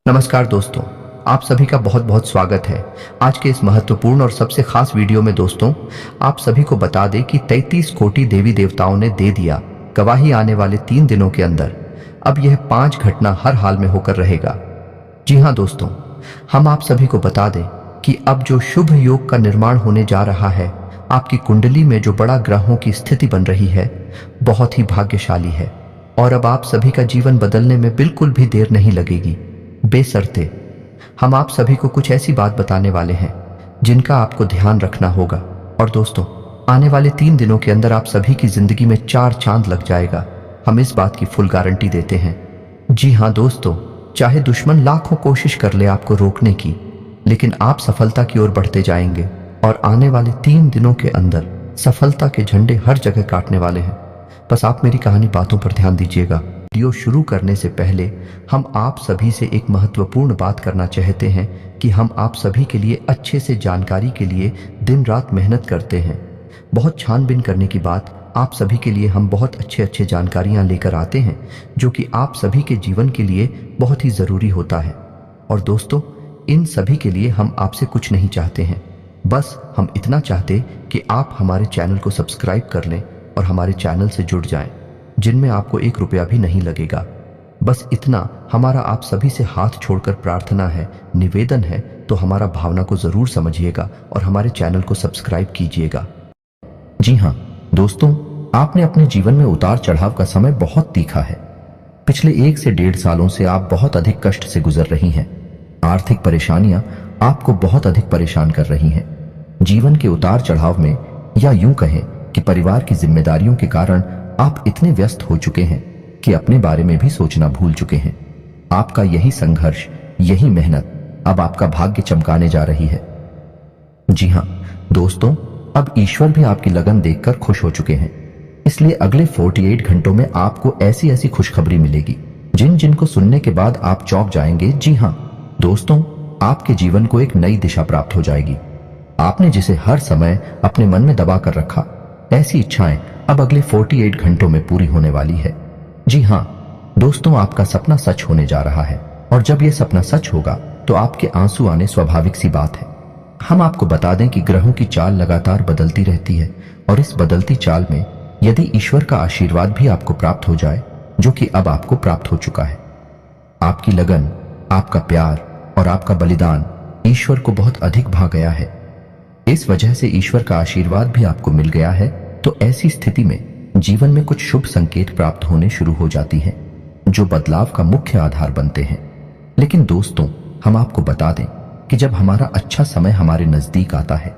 नमस्कार दोस्तों, आप सभी का बहुत बहुत स्वागत है आज के इस महत्वपूर्ण और सबसे खास वीडियो में। दोस्तों, आप सभी को बता दें कि 33 कोटि देवी देवताओं ने दे दिया गवाही आने वाले 3 दिनों के अंदर। अब यह 5 घटना हर हाल में होकर रहेगा। जी हाँ दोस्तों, हम आप सभी को बता दें कि अब जो शुभ योग का निर्माण होने जा रहा है, आपकी कुंडली में जो बड़ा ग्रहों की स्थिति बन रही है, बहुत ही भाग्यशाली है। और अब आप सभी का जीवन बदलने में बिल्कुल भी देर नहीं लगेगी। बेशर्ते हम आप सभी को कुछ ऐसी बात बताने वाले हैं जिनका आपको ध्यान रखना होगा। और दोस्तों, आने वाले 3 दिनों के अंदर आप सभी की जिंदगी में 4 चांद लग जाएगा। हम इस बात की फुल गारंटी देते हैं। जी हाँ दोस्तों, चाहे दुश्मन लाखों कोशिश कर ले आपको रोकने की, लेकिन आप सफलता की ओर बढ़ते जाएंगे। और आने वाले 3 दिनों के अंदर सफलता के झंडे हर जगह काटने वाले हैं। बस आप मेरी कहानी बातों पर ध्यान दीजिएगा। वीडियो शुरू करने से पहले हम आप सभी से एक महत्वपूर्ण बात करना चाहते हैं कि हम आप सभी के लिए अच्छे से जानकारी के लिए दिन रात मेहनत करते हैं। बहुत छानबीन करने की बात, आप सभी के लिए हम बहुत अच्छे जानकारियां लेकर आते हैं जो कि आप सभी के जीवन के लिए बहुत ही ज़रूरी होता है। और दोस्तों, इन सभी के लिए हम आपसे कुछ नहीं चाहते हैं, बस हम इतना चाहते कि आप हमारे चैनल को सब्सक्राइब कर लें और हमारे चैनल से जुड़ जाएं, जिनमें आपको 1 रुपया भी नहीं लगेगा। बस इतना हमारा आप सभी से हाथ छोड़कर प्रार्थना है, निवेदन है। तो हमारा भावना को जरूर समझिएगा और हमारे चैनल को सब्सक्राइब कीजिएगा। जी हाँ दोस्तों, आपने अपने जीवन में उतार चढ़ाव का समय बहुत तीखा है। पिछले 1 से 1.5 सालों से आप बहुत अधिक कष्ट से गुजर रही हैं। आर्थिक परेशानियां आपको बहुत अधिक परेशान कर रही हैं। जीवन के उतार चढ़ाव में, या यूं कहें कि परिवार की जिम्मेदारियों के कारण आप इतने व्यस्त हो चुके हैं कि अपने बारे में भी सोचना भूल चुके हैं। आपका यही संघर्ष, यही मेहनत अब आपका भाग्य चमकाने जा रही है। जी हां दोस्तों, अब ईश्वर भी आपकी लगन देखकर खुश हो चुके हैं। इसलिए अगले 48 घंटों में आपको ऐसी ऐसी खुशखबरी मिलेगी जिनको सुनने के बाद आप चौंक जाएंगे। जी हां दोस्तों, आपके जीवन को एक नई दिशा प्राप्त हो जाएगी। आपने जिसे हर समय अपने मन में दबा कर रखा, ऐसी इच्छाएं अब अगले 48 घंटों में पूरी होने वाली है। जी हां दोस्तों, आपका सपना सच होने जा रहा है। और जब यह सपना सच होगा तो आपके आंसू आने स्वाभाविक सी बात है। हम आपको बता दें कि ग्रहों की चाल लगातार बदलती रहती है, और इस बदलती चाल में यदि ईश्वर का आशीर्वाद भी आपको प्राप्त हो जाए, जो कि अब आपको प्राप्त हो चुका है, आपकी लगन, आपका प्यार और आपका बलिदान ईश्वर को बहुत अधिक भा गया है। इस वजह से ईश्वर का आशीर्वाद भी आपको मिल गया है। तो ऐसी स्थिति में जीवन में कुछ शुभ संकेत प्राप्त होने शुरू हो जाती हैं, जो बदलाव का मुख्य आधार बनते हैं। लेकिन दोस्तों, हम आपको बता दें कि जब हमारा अच्छा समय हमारे नजदीक आता है,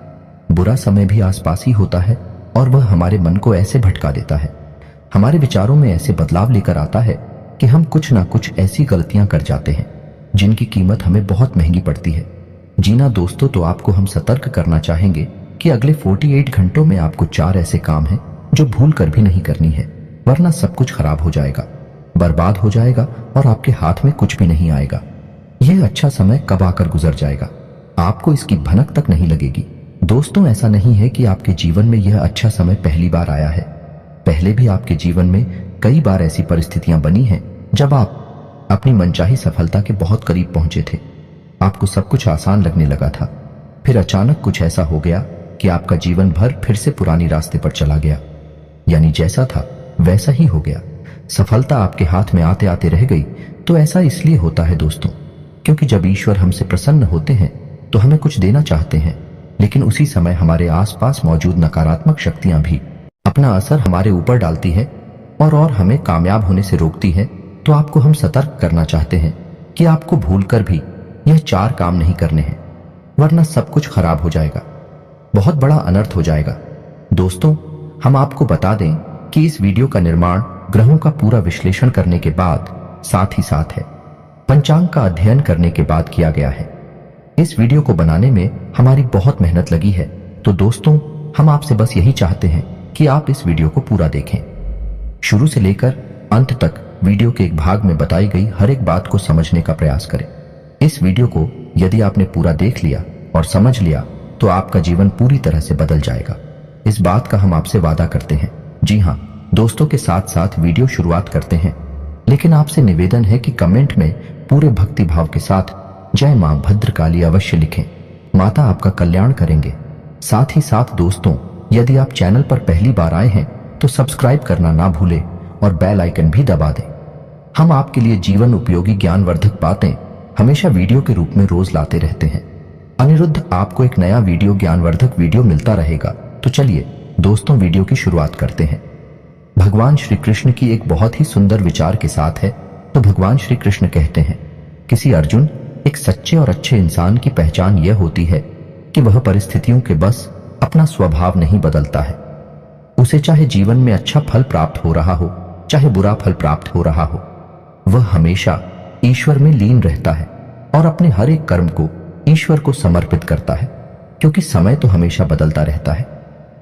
बुरा समय भी आसपास ही होता है, और वह हमारे मन को ऐसे भटका देता है, हमारे विचारों में ऐसे बदलाव लेकर आता है कि हम कुछ ना कुछ ऐसी गलतियां कर जाते हैं जिनकी कीमत हमें बहुत महंगी पड़ती है। जी ना दोस्तों, तो आपको हम सतर्क करना चाहेंगे कि अगले 48 घंटों में आपको 4 ऐसे काम हैं जो भूल कर भी नहीं करनी है, वरना सब कुछ खराब हो जाएगा, बर्बाद हो जाएगा और आपके हाथ में कुछ भी नहीं आएगा। यह अच्छा समय कब आकर गुजर जाएगा, आपको इसकी भनक तक नहीं लगेगी। दोस्तों, ऐसा नहीं है कि आपके जीवन में यह अच्छा समय पहली बार आया है। पहले भी आपके जीवन में कई बार ऐसी परिस्थितियां बनी हैं जब आप अपनी मनचाही सफलता के बहुत करीब पहुंचे थे। आपको सब कुछ आसान लगने लगा था, फिर अचानक कुछ ऐसा हो गया कि आपका जीवन भर फिर से पुरानी रास्ते पर चला गया। यानी जैसा था वैसा ही हो गया। सफलता आपके हाथ में आते आते रह गई। तो ऐसा इसलिए होता है दोस्तों, क्योंकि जब ईश्वर हमसे प्रसन्न होते हैं तो हमें कुछ देना चाहते हैं, लेकिन उसी समय हमारे आसपास मौजूद नकारात्मक शक्तियां भी अपना असर हमारे ऊपर डालती है और हमें कामयाब होने से रोकती है। तो आपको हम सतर्क करना चाहते हैं कि आपको भूलकर भी यह 4 काम नहीं करने हैं, वरना सब कुछ खराब हो जाएगा, बहुत बड़ा अनर्थ हो जाएगा। दोस्तों, हम आपको बता दें कि इस वीडियो का निर्माण ग्रहों का पूरा विश्लेषण करने के बाद, साथ ही साथ है पंचांग का अध्ययन करने के बाद किया गया है। इस वीडियो को बनाने में हमारी बहुत मेहनत लगी है। तो दोस्तों, हम आपसे बस यही चाहते हैं कि आप इस वीडियो को पूरा देखें, शुरू से लेकर अंत तक। वीडियो के एक भाग में बताई गई हर एक बात को समझने का प्रयास करें। इस वीडियो को यदि आपने पूरा देख लिया और समझ लिया तो आपका जीवन पूरी तरह से बदल जाएगा। इस बात का हम आपसे वादा करते हैं। जी हाँ दोस्तों, के साथ साथ वीडियो शुरुआत करते हैं, लेकिन आपसे निवेदन है कि कमेंट में पूरे भक्ति भाव के साथ जय मां भद्रकाली अवश्य लिखें। माता आपका कल्याण करेंगे। साथ ही साथ दोस्तों, यदि आप चैनल पर पहली बार आए हैं तो सब्सक्राइब करना ना भूलें और बेल आइकन भी दबा दें। हम आपके लिए जीवन उपयोगी ज्ञानवर्धक बातें हमेशा वीडियो के रूप में रोज लाते रहते हैं। अनिरुद्ध आपको एक नया वीडियो ज्ञानवर्धक वीडियो मिलता रहेगा। तो चलिए दोस्तों, वीडियो की शुरुआत करते हैं। भगवान श्री कृष्ण की एक बहुत ही सुंदर विचार के साथ है। तो भगवान श्री कृष्ण कहते हैं, किसी अर्जुन, एक सच्चे और अच्छे इंसान की पहचान यह होती है कि वह परिस्थितियों के बस अपना स्वभाव नहीं बदलता है। उसे चाहे जीवन में अच्छा फल प्राप्त हो रहा हो, चाहे बुरा फल प्राप्त हो रहा हो, वह हमेशा ईश्वर में लीन रहता है और अपने हर एक कर्म को ईश्वर को समर्पित करता है, क्योंकि समय तो हमेशा बदलता रहता है।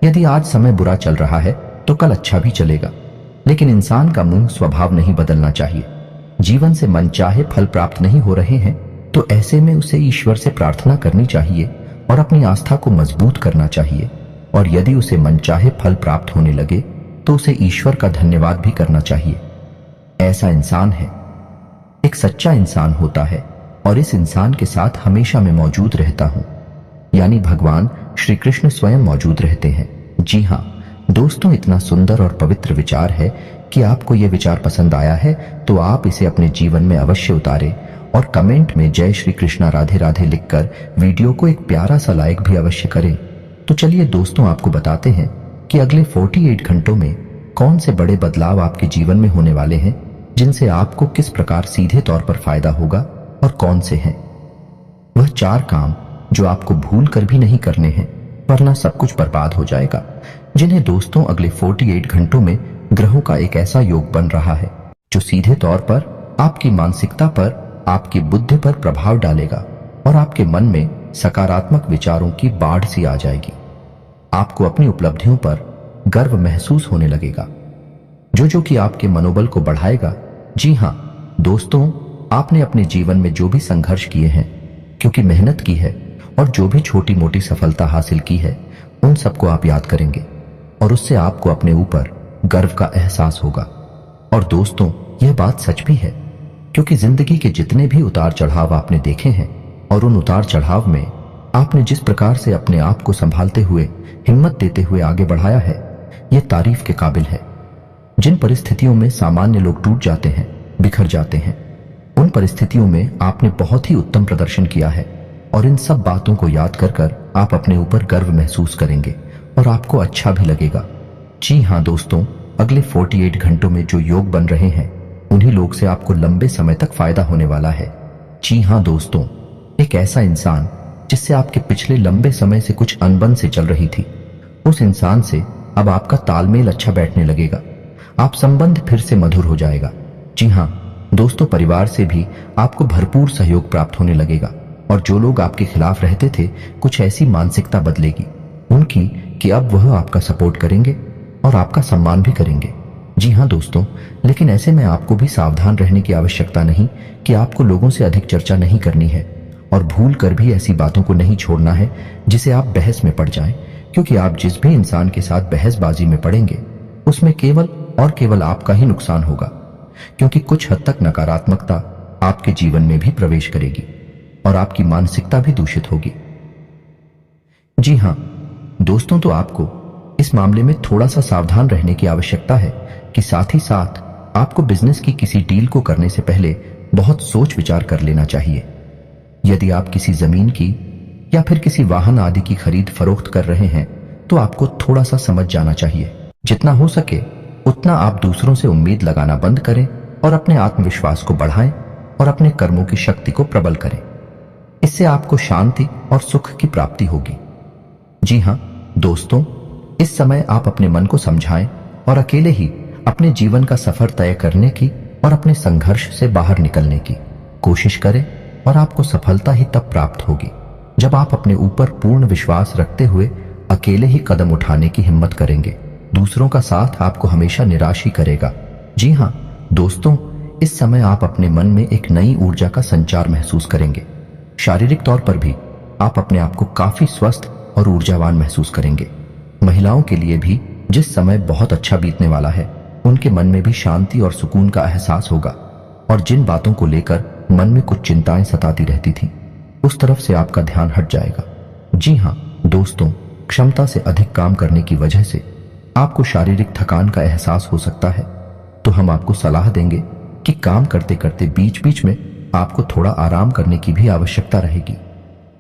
यदि आज समय बुरा चल रहा है तो कल अच्छा भी चलेगा, लेकिन इंसान का मूल स्वभाव नहीं बदलना चाहिए। जीवन से मनचाहे फल प्राप्त नहीं हो रहे हैं तो ऐसे में उसे ईश्वर से प्रार्थना करनी चाहिए और अपनी आस्था को मजबूत करना चाहिए। और यदि उसे मनचाहे फल प्राप्त होने लगे तो उसे ईश्वर का धन्यवाद भी करना चाहिए। ऐसा इंसान है, एक सच्चा इंसान होता है और इस इंसान के साथ हमेशा मैं मौजूद रहता हूं, यानी भगवान श्री कृष्ण स्वयं मौजूद रहते हैं। जी हां दोस्तों, इतना सुंदर और पवित्र विचार है कि आपको यह विचार पसंद आया है तो आप इसे अपने जीवन में अवश्य उतारें और कमेंट में जय श्री कृष्णा राधे राधे लिखकर वीडियो को एक प्यारा सा लाइक भी अवश्य करें। तो चलिए दोस्तों, आपको बताते हैं कि अगले 48 घंटों में कौन से बड़े बदलाव आपके जीवन में होने वाले हैं, जिनसे आपको किस प्रकार सीधे तौर पर फायदा होगा और कौन से हैं। वह 4 काम जो आपको भूल कर भी नहीं करने हैं, वरना सब कुछ बर्बाद हो जाएगा, जिन्हें दोस्तों अगले 48 घंटों में ग्रहों का एक ऐसा योग बन रहा है जो सीधे तौर पर आपकी मानसिकता पर, आपकी बुद्धि पर प्रभाव डालेगा और आपके मन में सकारात्मक विचारों की बाढ़ सी आ जाएगी। आपको अपनी उपलब्धियों पर गर्व महसूस होने लगेगा, जो कि आपके मनोबल को बढ़ाएगा। जी हां दोस्तों, आपने अपने जीवन में जो भी संघर्ष किए हैं, क्योंकि मेहनत की है और जो भी छोटी मोटी सफलता हासिल की है, उन सबको आप याद करेंगे और उससे आपको अपने ऊपर गर्व का एहसास होगा। और दोस्तों, यह बात सच भी है, क्योंकि जिंदगी के जितने भी उतार चढ़ाव आपने देखे हैं और उन उतार चढ़ाव में आपने जिस प्रकार से अपने आप को संभालते हुए, हिम्मत देते हुए आगे बढ़ाया है, यह तारीफ के काबिल है। जिन परिस्थितियों में सामान्य लोग टूट जाते हैं, बिखर जाते हैं, उन परिस्थितियों में आपने बहुत ही उत्तम प्रदर्शन किया है और इन सब बातों को याद कर कर आप अपने ऊपर गर्व महसूस करेंगे और आपको अच्छा भी लगेगा। जी हां दोस्तों, अगले 48 घंटों में जो योग बन रहे हैं, उन्हीं लोग से आपको लंबे समय तक फायदा होने वाला है। जी हां दोस्तों, एक ऐसा इंसान जिससे आपके पिछले लंबे समय से कुछ अनबन से चल रही थी, उस इंसान से अब आपका तालमेल अच्छा बैठने लगेगा। आप संबंध फिर से मधुर हो जाएगा। जी हां दोस्तों, परिवार से भी आपको भरपूर सहयोग प्राप्त होने लगेगा और जो लोग आपके खिलाफ रहते थे, कुछ ऐसी मानसिकता बदलेगी उनकी कि अब वह आपका सपोर्ट करेंगे और आपका सम्मान भी करेंगे। जी हां दोस्तों, लेकिन ऐसे में आपको भी सावधान रहने की आवश्यकता नहीं कि आपको लोगों से अधिक चर्चा नहीं करनी है और भूल कर भी ऐसी बातों को नहीं छोड़ना है जिसे आप बहस में पड़ जाएं, क्योंकि आप जिस भी इंसान के साथ बहसबाजी में पड़ेंगे उसमें केवल और केवल आपका ही नुकसान होगा, क्योंकि कुछ हद तक नकारात्मकता आपके जीवन में भी प्रवेश करेगी और आपकी मानसिकता भी दूषित होगी। जी हां दोस्तों, तो आपको इस मामले में थोड़ा सा सावधान रहने की आवश्यकता है कि साथ ही साथ आपको बिजनेस की किसी डील को करने से पहले बहुत सोच विचार कर लेना चाहिए। यदि आप किसी जमीन की या फिर किसी वाहन आदि की खरीद फरोख्त कर रहे हैं तो आपको थोड़ा सा समझ जाना चाहिए। जितना हो सके उतना आप दूसरों से उम्मीद लगाना बंद करें और अपने आत्मविश्वास को बढ़ाएं और अपने कर्मों की शक्ति को प्रबल करें। इससे आपको शांति और सुख की प्राप्ति होगी। जी हां दोस्तों, इस समय आप अपने मन को समझाएं और अकेले ही अपने जीवन का सफर तय करने की और अपने संघर्ष से बाहर निकलने की कोशिश करें और आपको सफलता ही तब प्राप्त होगी जब आप अपने ऊपर पूर्ण विश्वास रखते हुए अकेले ही कदम उठाने की हिम्मत करेंगे। दूसरों का साथ आपको हमेशा निराश ही करेगा। जी हां दोस्तों, इस समय आप अपने मन में एक नई ऊर्जा का संचार महसूस करेंगे। शारीरिक तौर पर भी आप अपने आप को काफी स्वस्थ और ऊर्जावान महसूस करेंगे। महिलाओं के लिए भी जिस समय बहुत अच्छा बीतने वाला है, उनके मन में भी शांति और सुकून का एहसास होगा और जिन बातों को लेकर मन में कुछ चिंताएं सताती रहती थीं, उस तरफ से आपका ध्यान हट जाएगा। जी हाँ दोस्तों, क्षमता से अधिक काम करने की वजह से आपको शारीरिक थकान का एहसास हो सकता है, तो हम आपको सलाह देंगे कि काम करते करते बीच बीच में आपको थोड़ा आराम करने की भी आवश्यकता रहेगी।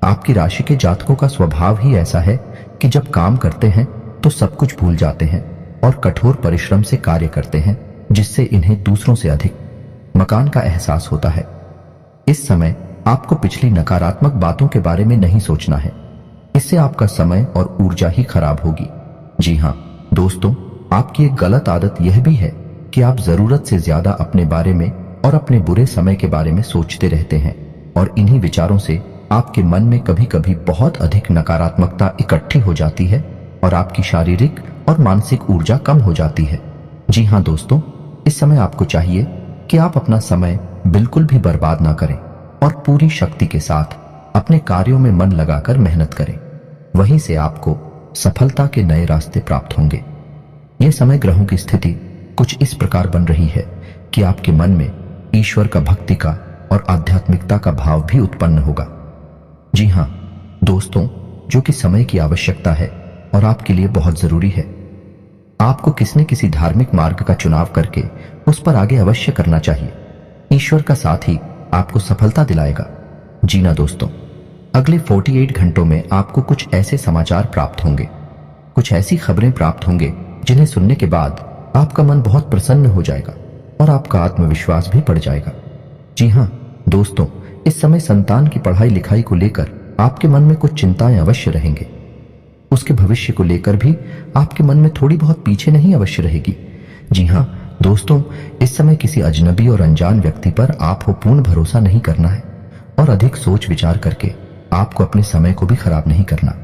आपकी राशि के जातकों का स्वभाव ही ऐसा है कि जब काम करते हैं तो सब कुछ भूल जाते हैं और कठोर परिश्रम से कार्य करते हैं, जिससे इन्हें दूसरों से अधिक मकान का एहसास होता है। इस समय आपको पिछली नकारात्मक बातों के बारे में नहीं सोचना है, इससे आपका समय और ऊर्जा ही खराब होगी। जी हाँ दोस्तों, आपकी एक गलत आदत यह भी है कि आप जरूरत से ज्यादा अपने बारे में और अपने बुरे समय के बारे में सोचते रहते हैं, और इन्हीं विचारों से आपके मन में कभी कभी बहुत अधिक नकारात्मकता इकट्ठी हो जाती है और आपकी शारीरिक और मानसिक ऊर्जा कम हो जाती है। जी हाँ दोस्तों, इस समय आपको चाहिए कि आप अपना समय बिल्कुल भी बर्बाद ना करें और पूरी शक्ति के साथ अपने कार्यों में मन लगाकर मेहनत करें। वहीं से आपको सफलता के नए रास्ते प्राप्त होंगे। यह समय ग्रहों की स्थिति कुछ इस प्रकार बन रही है कि आपके मन में ईश्वर का भक्ति का और आध्यात्मिकता का भाव भी उत्पन्न होगा। जी हाँ दोस्तों, जो कि समय की आवश्यकता है और आपके लिए बहुत जरूरी है। आपको किसी न किसी धार्मिक मार्ग का चुनाव करके उस पर आगे अवश्य करना चाहिए। ईश्वर का साथ ही आपको सफलता दिलाएगा। जी ना दोस्तों, अगले 48 घंटों में आपको कुछ ऐसे समाचार प्राप्त होंगे, कुछ ऐसी खबरें प्राप्त होंगे जिन्हें सुनने के बाद आपका मन बहुत प्रसन्न हो जाएगा और आपका आत्मविश्वास भी बढ़ जाएगा। जी हाँ दोस्तों, इस समय संतान की पढ़ाई लिखाई को लेकर आपके मन में कुछ चिंताएं अवश्य रहेंगे। उसके भविष्य को लेकर भी आपके मन में थोड़ी बहुत पीछे नहीं अवश्य रहेगी। जी हाँ दोस्तों, इस समय किसी अजनबी और अनजान व्यक्ति पर आपको पूर्ण भरोसा नहीं करना है और अधिक सोच विचार करके आपको अपने समय को भी खराब नहीं करना।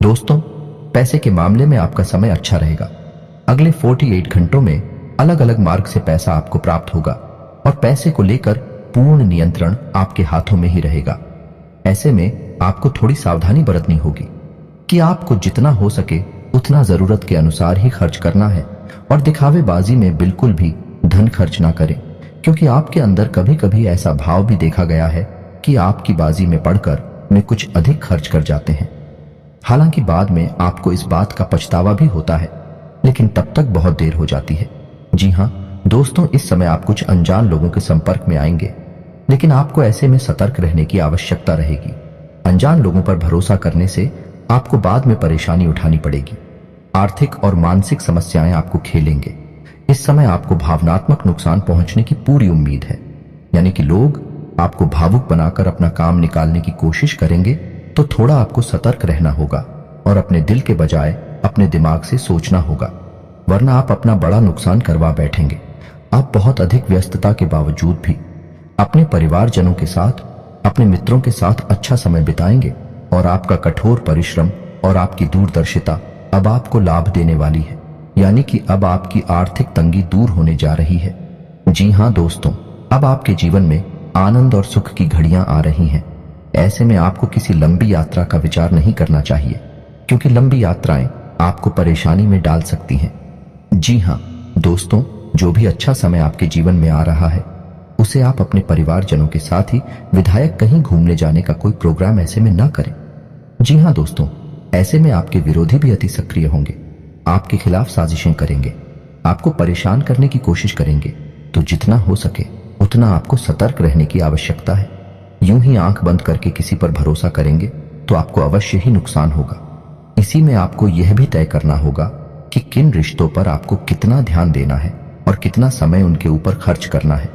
दोस्तों, पैसे के मामले में आपका समय अच्छा रहेगा। अगले 48 घंटों में अलग अलग मार्ग से पैसा आपको प्राप्त होगा और पैसे को लेकर पूर्ण नियंत्रण आपके हाथों में ही रहेगा। ऐसे में आपको थोड़ी सावधानी बरतनी होगी कि आपको जितना हो सके उतना जरूरत के अनुसार ही खर्च करना है और दिखावेबाजी में बिल्कुल भी धन खर्च ना करें, क्योंकि आपके अंदर कभी कभी ऐसा भाव भी देखा गया है कि आपकी बाजी में पड़कर में कुछ अधिक खर्च कर जाते हैं। हालांकि बाद में आपको इस बात का पछतावा भी होता है, लेकिन तब तक बहुत देर हो जाती है। जी हाँ दोस्तों, इस समय आप कुछ अनजान लोगों के संपर्क में आएंगे, लेकिन आपको ऐसे में सतर्क रहने की आवश्यकता रहेगी। अनजान लोगों पर भरोसा करने से आपको बाद में परेशानी उठानी पड़ेगी। आर्थिक और मानसिक समस्याएं आपको खेलेंगे। इस समय आपको भावनात्मक नुकसान पहुंचने की पूरी उम्मीद है, यानी कि लोग आपको भावुक बनाकर अपना काम निकालने की कोशिश करेंगे, तो थोड़ा आपको सतर्क रहना होगा और अपने दिल के बजाय अपने दिमाग से सोचना होगा, वरना आप अपना बड़ा नुकसान करवा बैठेंगे। आप बहुत अधिक व्यस्तता के बावजूद भी अपने परिवारजनों के साथ, अपने मित्रों के साथ अच्छा समय बिताएंगे और आपका कठोर परिश्रम और आपकी दूरदर्शिता अब आपको लाभ देने वाली है, यानी कि अब आपकी आर्थिक तंगी दूर होने जा रही है। जी हाँ दोस्तों, अब आपके जीवन में आनंद और सुख की घड़ियां आ रही हैं। ऐसे में आपको किसी लंबी यात्रा का विचार नहीं करना चाहिए, क्योंकि लंबी यात्राएं आपको परेशानी में डाल सकती हैं। जी हाँ दोस्तों, जो भी अच्छा समय आपके जीवन में आ रहा है उसे आप अपने परिवारजनों के साथ ही विधायक कहीं घूमने जाने का कोई प्रोग्राम ऐसे में ना करें। जी हाँ दोस्तों, ऐसे में आपके विरोधी भी अति सक्रिय होंगे, आपके खिलाफ साजिशें करेंगे, आपको परेशान करने की कोशिश करेंगे। तो जितना हो सके उतना आपको सतर्क रहने की आवश्यकता है। यूं ही आंख बंद करके किसी पर भरोसा करेंगे तो आपको अवश्य ही नुकसान होगा। इसी में आपको यह भी तय करना होगा कि किन रिश्तों पर आपको कितना ध्यान देना है और कितना समय उनके ऊपर खर्च करना है,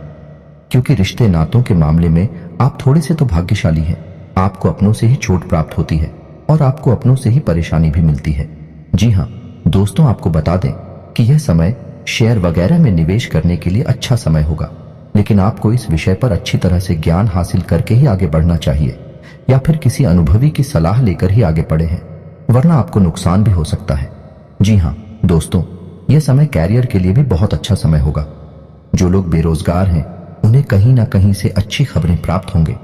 क्योंकि रिश्ते नातों के मामले में आप थोड़े से तो भाग्यशाली हैं। आपको अपनों से ही चोट प्राप्त होती है और आपको अपनों से ही परेशानी भी मिलती है। जी हाँ दोस्तों, आपको बता दें कि यह समय शेयर वगैरह में निवेश करने के लिए अच्छा समय होगा, लेकिन आपको इस विषय पर अच्छी तरह से ज्ञान हासिल करके ही आगे बढ़ना चाहिए, या फिर किसी अनुभवी की सलाह लेकर ही आगे बढ़े हैं, वरना आपको नुकसान भी हो सकता है। जी हाँ दोस्तों, यह समय कैरियर के लिए भी बहुत अच्छा समय होगा। जो लोग बेरोजगार हैं उन्हें कहीं ना कहीं से अच्छी खबरें प्राप्त होंगे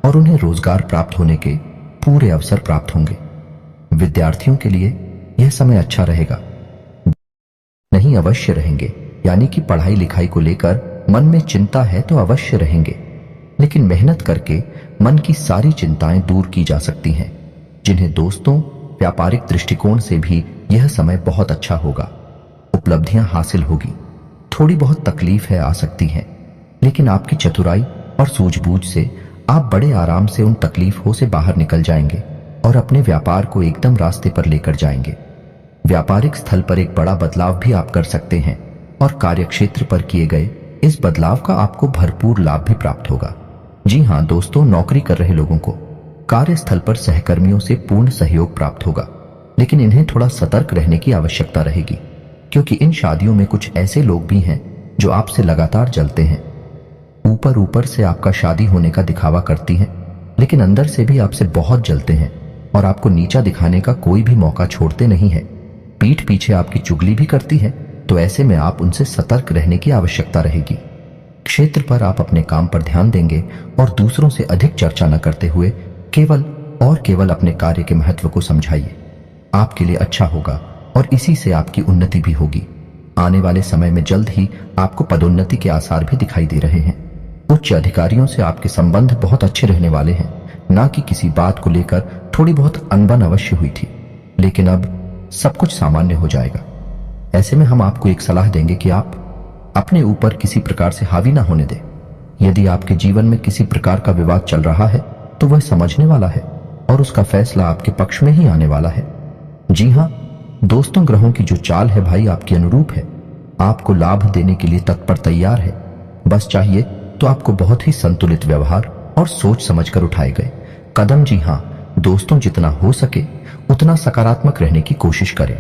और उन्हें रोजगार प्राप्त होने के पूरे अवसर प्राप्त होंगे। विद्यार्थियों के लिए यह समय अच्छा रहेगा, नहीं अवश्य रहेंगे, यानी कि पढ़ाई लिखाई को लेकर मन में चिंता है तो अवश्य रहेंगे। लेकिन मेहनत करके मन की सारी चिंताएं दूर की जा सकती हैं। जिन्हें दोस्तों व्यापारिक दृष्टिकोण से भी यह समय बहुत अच्छा होगा। उपलब्धियां हासिल होगी, थोड़ी बहुत तकलीफ आ सकती हैं, लेकिन आपकी चतुराई और सूझबूझ से आप बड़े आराम से उन तकलीफों से बाहर निकल जाएंगे और अपने व्यापार को एकदम रास्ते पर लेकर जाएंगे। व्यापारिक स्थल पर एक बड़ा बदलाव भी आप कर सकते हैं और कार्यक्षेत्र पर किए गए इस बदलाव का आपको भरपूर लाभ भी प्राप्त होगा। जी हां दोस्तों, नौकरी कर रहे लोगों को कार्यस्थल पर सहकर्मियों से पूर्ण सहयोग प्राप्त होगा, लेकिन इन्हें थोड़ा सतर्क रहने की आवश्यकता रहेगी, क्योंकि इन शादियों में कुछ ऐसे लोग भी हैं जो आपसे लगातार जलते हैं। ऊपर ऊपर से आपका शादी होने का दिखावा करती हैं, लेकिन अंदर से भी आपसे बहुत जलते हैं और आपको नीचा दिखाने का कोई भी मौका छोड़ते नहीं है। पीठ पीछे आपकी चुगली भी करती है, तो ऐसे में आप उनसे सतर्क रहने की आवश्यकता रहेगी। क्षेत्र पर आप अपने काम पर ध्यान देंगे और दूसरों से अधिक चर्चा न करते हुए केवल अपने कार्य के महत्व को समझाइए। आपके लिए अच्छा होगा और इसी से आपकी उन्नति भी होगी। आने वाले समय में जल्द ही आपको पदोन्नति के आसार भी दिखाई दे रहे हैं। उच्च अधिकारियों से आपके संबंध बहुत अच्छे रहने वाले हैं। ना कि किसी बात को लेकर थोड़ी बहुत अनबन अवश्य हुई थी, लेकिन अब सब कुछ सामान्य हो जाएगा। ऐसे में हम आपको एक सलाह देंगे कि आप अपने ऊपर किसी प्रकार से हावी ना होने दें। यदि आपके जीवन में किसी प्रकार का विवाद चल रहा है तो वह समझने वाला है और उसका फैसला आपके पक्ष में ही आने वाला है। जी हां दोस्तों, ग्रहों की जो चाल है भाई आपके अनुरूप है, आपको लाभ देने के लिए तत्पर तैयार है। बस चाहिए तो आपको बहुत ही संतुलित व्यवहार और सोच समझकर उठाए गए कदम। जी हां दोस्तों, जितना हो सके उतना सकारात्मक रहने की कोशिश करें।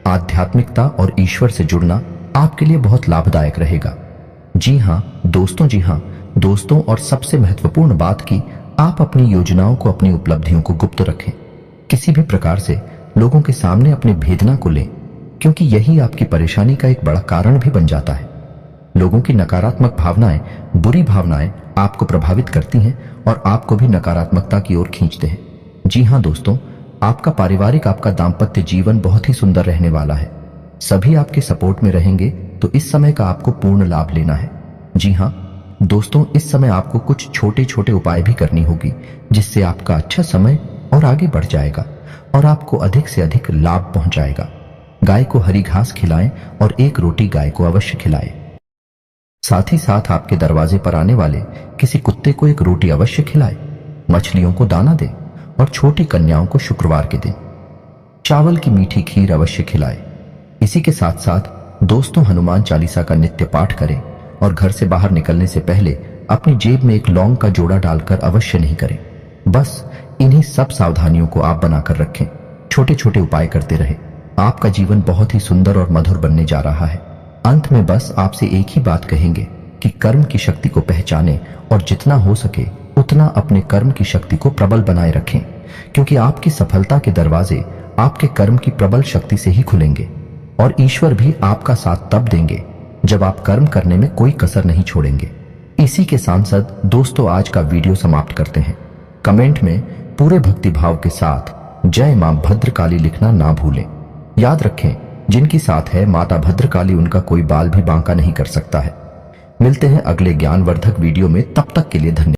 आध्यात्मिकता और ईश्वर से जुड़ना आपके लिए बहुत लाभदायक रहेगा। जी हां दोस्तों, और सबसे महत्वपूर्ण बात कि आप अपनी योजनाओं को, अपनी उपलब्धियों को गुप्त रखें। किसी भी प्रकार से लोगों के सामने अपने भेद ना खोलें, क्योंकि यही आपकी परेशानी का एक बड़ा कारण भी बन जाता है। लोगों की नकारात्मक भावनाएं, बुरी भावनाएं आपको प्रभावित करती हैं और आपको भी नकारात्मकता की ओर खींचते हैं। जी हां दोस्तों, आपका पारिवारिक, आपका दाम्पत्य जीवन बहुत ही सुंदर रहने वाला है। सभी आपके सपोर्ट में रहेंगे, तो इस समय का आपको पूर्ण लाभ लेना है। जी हां दोस्तों, इस समय आपको कुछ छोटे छोटे उपाय भी करनी होगी, जिससे आपका अच्छा समय और आगे बढ़ जाएगा और आपको अधिक से अधिक लाभ पहुंचाएगा। गाय को हरी घास खिलाएं और एक रोटी गाय को अवश्य खिलाएं। साथ ही साथ आपके दरवाजे पर आने वाले किसी कुत्ते को एक रोटी अवश्य खिलाएं। मछलियों को दाना दें और छोटी कन्याओं को शुक्रवार के दिन चावल की मीठी खीर अवश्य खिलाएं। इसी के साथ साथ दोस्तों, हनुमान चालीसा का नित्य पाठ करें और घर से बाहर निकलने से पहले अपनी जेब में एक लौंग का जोड़ा डालकर अवश्य नहीं करें। बस इन्हीं सब सावधानियों को आप बनाकर रखें। छोटे छोटे उपाय करते रहें। आपका जीवन बहुत ही सुंदर और मधुर बनने जा रहा है। अंत में बस आपसे एक ही बात कहेंगे कि कर्म की शक्ति को पहचानें और जितना हो सके उतना अपने कर्म की शक्ति को प्रबल बनाए रखें, क्योंकि आपकी सफलता के दरवाजे आपके कर्म की प्रबल शक्ति से ही खुलेंगे और ईश्वर भी आपका साथ तब देंगे जब आप कर्म करने में कोई कसर नहीं छोड़ेंगे। इसी के सांसद दोस्तों, आज का वीडियो समाप्त करते हैं। कमेंट में पूरे भक्तिभाव के साथ जय मां भद्रकाली लिखना ना भूलें। याद रखें, जिनकी साथ है माता भद्रकाली, उनका कोई बाल भी बांका नहीं कर सकता है। मिलते हैं अगले ज्ञानवर्धक वीडियो में, तब तक के लिए धन्यवाद।